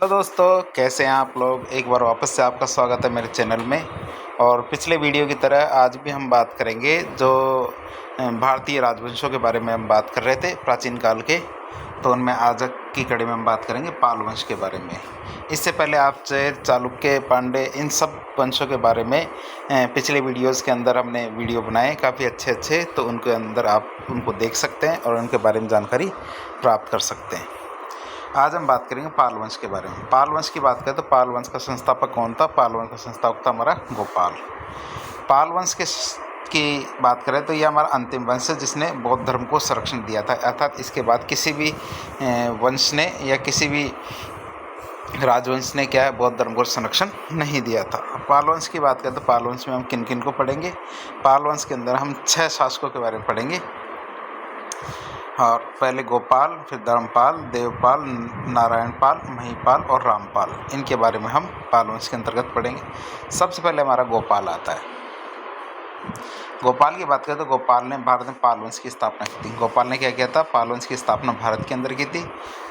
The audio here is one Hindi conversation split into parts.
हेलो दोस्तों, कैसे हैं आप लोग। एक बार वापस से आपका स्वागत है मेरे चैनल में। और पिछले वीडियो की तरह आज भी हम बात करेंगे जो भारतीय राजवंशों के बारे में हम बात कर रहे थे प्राचीन काल के। तो उनमें आज की कड़ी में हम बात करेंगे पाल वंश के बारे में। इससे पहले आप चेर, चालुक्य, पांडे, इन सब वंशों के बारे में पिछले वीडियोस के अंदर हमने वीडियो बनाए काफ़ी अच्छे, तो उनके अंदर आप उनको देख सकते हैं और उनके बारे में जानकारी प्राप्त कर सकते हैं। आज हम बात करेंगे पाल वंश के बारे में। पाल वंश की बात करें तो पाल वंश का संस्थापक कौन था? पाल वंश का संस्थापक था हमारा गोपाल। पाल वंश की बात करें तो यह हमारा अंतिम वंश है जिसने बौद्ध धर्म को संरक्षण दिया था, अर्थात इसके बाद किसी भी वंश ने या किसी भी राजवंश ने क्या है बौद्ध धर्म को संरक्षण नहीं दिया था। पाल वंश की बात करें तो पाल वंश में हम किन किन को पढ़ेंगे? पाल वंश के अंदर हम 6 शासकों के बारे में पढ़ेंगे। और पहले गोपाल, फिर धर्मपाल, देवपाल, नारायणपाल, महिपाल और रामपाल, इनके बारे में हम पाल वंश के अंतर्गत पढ़ेंगे। सबसे पहले हमारा गोपाल आता है। गोपाल की बात करें तो गोपाल ने भारत में पाल वंश की स्थापना की थी। गोपाल ने क्या किया था? पाल वंश की स्थापना भारत के अंदर की थी।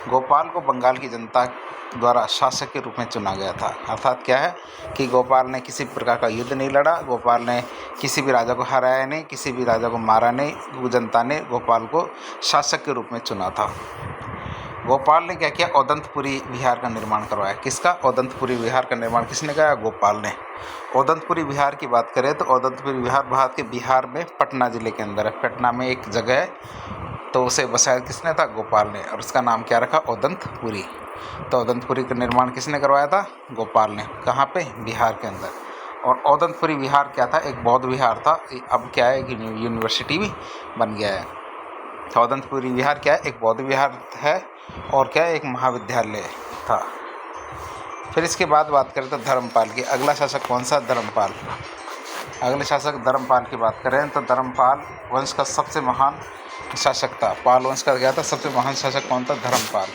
गोपाल को बंगाल की जनता द्वारा शासक के रूप में चुना गया था, अर्थात क्या है कि गोपाल ने किसी प्रकार का युद्ध नहीं लड़ा, गोपाल ने किसी भी राजा को हराया नहीं, किसी भी राजा को मारा नहीं। जनता ने गोपाल को शासक के रूप में चुना था। गोपाल ने क्या किया? औदंतपुरी विहार का निर्माण करवाया। किसका? औदंतपुरी विहार का निर्माण किसने किया? गोपाल ने। औदंतपुरी विहार की बात करें तो औदंतपुरी विहार भारत के बिहार में पटना जिले के अंदर है। पटना में एक जगह है, तो उसे बसाया किसने था? गोपाल ने, और उसका नाम क्या रखा? औदंतपुरी। तो औदंतपुरी का निर्माण किसने करवाया था? गोपाल ने। कहाँ पे? बिहार के अंदर। और औदंतपुरी विहार क्या था? एक बौद्ध विहार था। अब क्या है कि यूनिवर्सिटी भी बन गया है। औदंतपुरी विहार क्या है? एक बौद्ध विहार है और क्या है? एक महाविद्यालय था। फिर इसके बाद बात करें तो धर्मपाल की। अगला शासक कौन सा? धर्मपाल। अगले शासक धर्मपाल की बात करें तो धर्मपाल वंश का सबसे महान शासक था। पाल वंश का क्या था? सबसे महान शासक कौन था? धर्मपाल।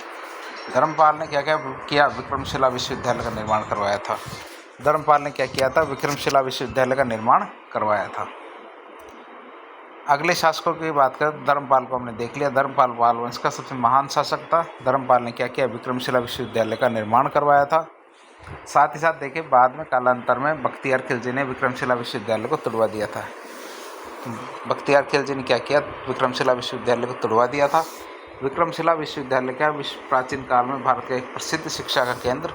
धर्मपाल ने क्या क्या किया? विक्रमशिला विश्वविद्यालय का निर्माण करवाया था। धर्मपाल ने क्या किया था? विक्रमशिला विश्वविद्यालय का निर्माण करवाया था। अगले शासकों की बात करें तो धर्मपाल को हमने देख लिया। धर्मपाल पाल वंश का सबसे महान शासक था। धर्मपाल ने क्या किया? विक्रमशिला विश्वविद्यालय का निर्माण करवाया था। साथ ही साथ देखिए बाद में कालांतर में बख्तियार खिलजी ने विक्रमशिला विश्वविद्यालय को तुड़वा दिया था। बख्तियार खिलजी ने क्या किया? विक्रमशिला विश्वविद्यालय को तुड़वा दिया था। विक्रमशिला विश्वविद्यालय क्या? प्राचीन काल में भारत का एक प्रसिद्ध शिक्षा का केंद्र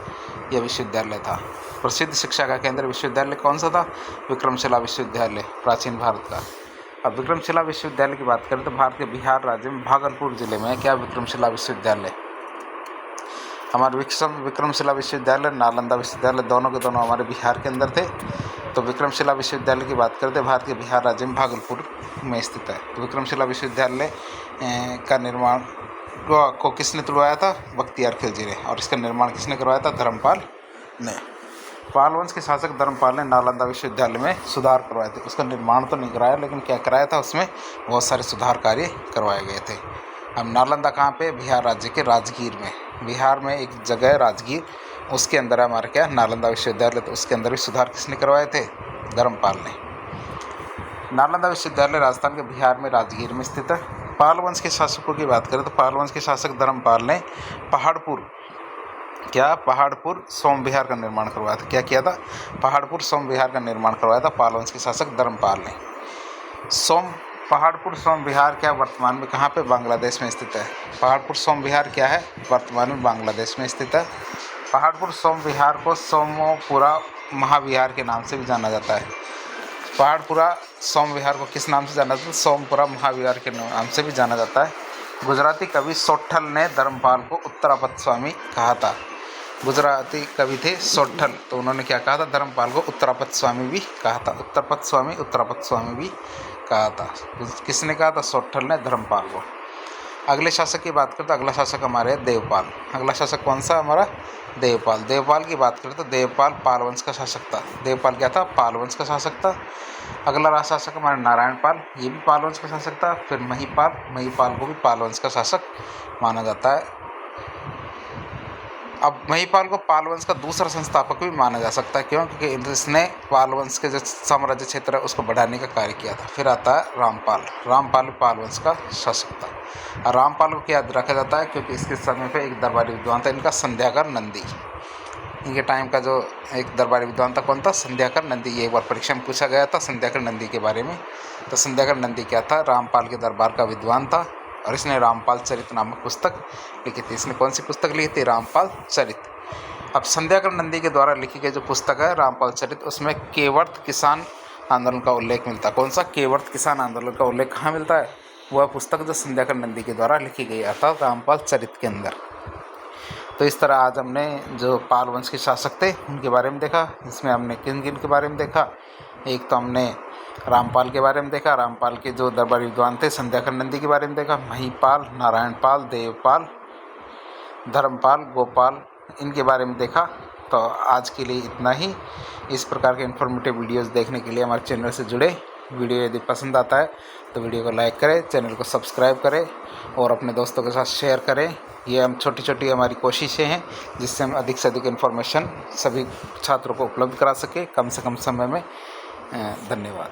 यह विश्वविद्यालय था। प्रसिद्ध शिक्षा का केंद्र विश्वविद्यालय कौन सा था? विक्रमशिला विश्वविद्यालय, प्राचीन भारत का। अब विक्रमशिला विश्वविद्यालय की बात करें तो भारत के बिहार राज्य में भागलपुर जिले में क्या? विक्रमशिला विश्वविद्यालय। हमारे विक्रमशिला विश्वविद्यालय, नालंदा विश्वविद्यालय, दोनों के दोनों हमारे बिहार के अंदर थे। तो विक्रमशिला विश्वविद्यालय की बात करते हैं भारत के बिहार राज्य में भागलपुर में स्थित है। तो विक्रमशिला विश्वविद्यालय का निर्माण को किसने तुड़वाया था? बख्तियार खिलजी ने। और इसका निर्माण किसने करवाया था? धर्मपाल ने। पाल वंश के शासक धर्मपाल ने नालंदा विश्वविद्यालय में सुधार करवाए थे। उसका निर्माण तो नहीं कराया, लेकिन क्या कराया था? उसमें बहुत सारे सुधार कार्य करवाए गए थे। अब नालंदा कहाँ पे? बिहार राज्य के राजगीर में। बिहार में एक जगह है राजगीर, उसके अंदर हमारा क्या? नालंदा विश्वविद्यालय। तो उसके अंदर भी सुधार किसने करवाए थे? धर्मपाल ने। नालंदा विश्वविद्यालय राजस्थान के बिहार में राजगीर में स्थित है। पाल वंश के शासकों की बात करें तो पाल वंश के शासक धर्मपाल ने पहाड़पुर सोम विहार का निर्माण करवाया था। क्या किया था? पहाड़पुर सोम विहार का निर्माण करवाया था पाल वंश के शासक धर्मपाल ने। पहाड़पुर सोम विहार क्या वर्तमान में कहाँ पे? बांग्लादेश में स्थित है। पहाड़पुर सोम विहार क्या है? वर्तमान में बांग्लादेश में स्थित है। पहाड़पुर सोम विहार को सोमोपुरा महाविहार के नाम से भी जाना जाता है। पहाड़पुरा सोम विहार को किस नाम से जाना जाता है? सोमपुरा महाविहार के नाम से भी जाना जाता है। गुजराती कवि सोट्ठल ने धर्मपाल को उत्तरापद स्वामी कहा था। गुजराती कवि थे सोट्ठल, तो उन्होंने क्या कहा था? धर्मपाल को उत्तरापद स्वामी भी कहा था। उत्तरापद स्वामी भी कहा था। किसने कहा था? सोट्ठल ने धर्मपाल को। अगले शासक की बात करें तो अगला शासक हमारे देवपाल। अगला शासक कौन सा? हमारा देवपाल। देवपाल की बात करें तो देवपाल पाल वंश का शासक था। देवपाल क्या था? पाल वंश का शासक था। अगला शासक हमारा नारायणपाल, ये भी पाल वंश का शासक था। फिर महिपाल को भी पाल वंश का शासक माना जाता है। अब महिपाल को पाल वंश का दूसरा संस्थापक भी माना जा सकता है। क्यों? क्योंकि इसने पाल वंश के जो साम्राज्य क्षेत्र है उसको बढ़ाने का कार्य किया था। फिर आता है रामपाल। रामपाल पाल वंश का शासक था। और रामपाल को क्या याद रखा जाता है? क्योंकि इसके समय पे एक दरबारी विद्वान था इनका, संध्याकर नंदी। इनके टाइम का जो एक दरबारी विद्वान था, कौन था? संध्याकर नंदी। ये एक बार परीक्षा में पूछा गया था संध्याकर नंदी के बारे में। तो संध्याकर नंदी क्या था? रामपाल के दरबार का विद्वान था और इसने रामपाल चरित नामक पुस्तक लिखी थी। इसने कौन सी पुस्तक लिखी थी? रामपाल चरित। अब संध्याकर नंदी के द्वारा लिखी गई जो पुस्तक है रामपाल चरित, उसमें केवर्त किसान आंदोलन का उल्लेख मिलता है। कौन सा? केवर्त किसान आंदोलन का उल्लेख कहाँ मिलता है? वह पुस्तक जो संध्याकर नंदी के द्वारा लिखी गई अर्थात रामपाल चरित के अंदर। तो इस तरह आज हमने जो पाल वंश के शासक थे उनके बारे में देखा। इसमें हमने किन किन के बारे में देखा? एक तो हमने रामपाल के बारे में देखा, रामपाल के जो दरबारी विद्वान थे संध्याकर नंदी के बारे में देखा, महिपाल, नारायणपाल, देवपाल, धर्मपाल, गोपाल, इनके बारे में देखा। तो आज के लिए इतना ही। इस प्रकार के इन्फॉर्मेटिव वीडियोस देखने के लिए हमारे चैनल से जुड़े। वीडियो यदि पसंद आता है तो वीडियो को लाइक करें, चैनल को सब्सक्राइब करें और अपने दोस्तों के साथ शेयर करें। ये हम छोटी छोटी हमारी कोशिशें हैं जिससे हम अधिक से अधिक इन्फॉर्मेशन सभी छात्रों को उपलब्ध करा सकें कम से कम समय में। धन्यवाद।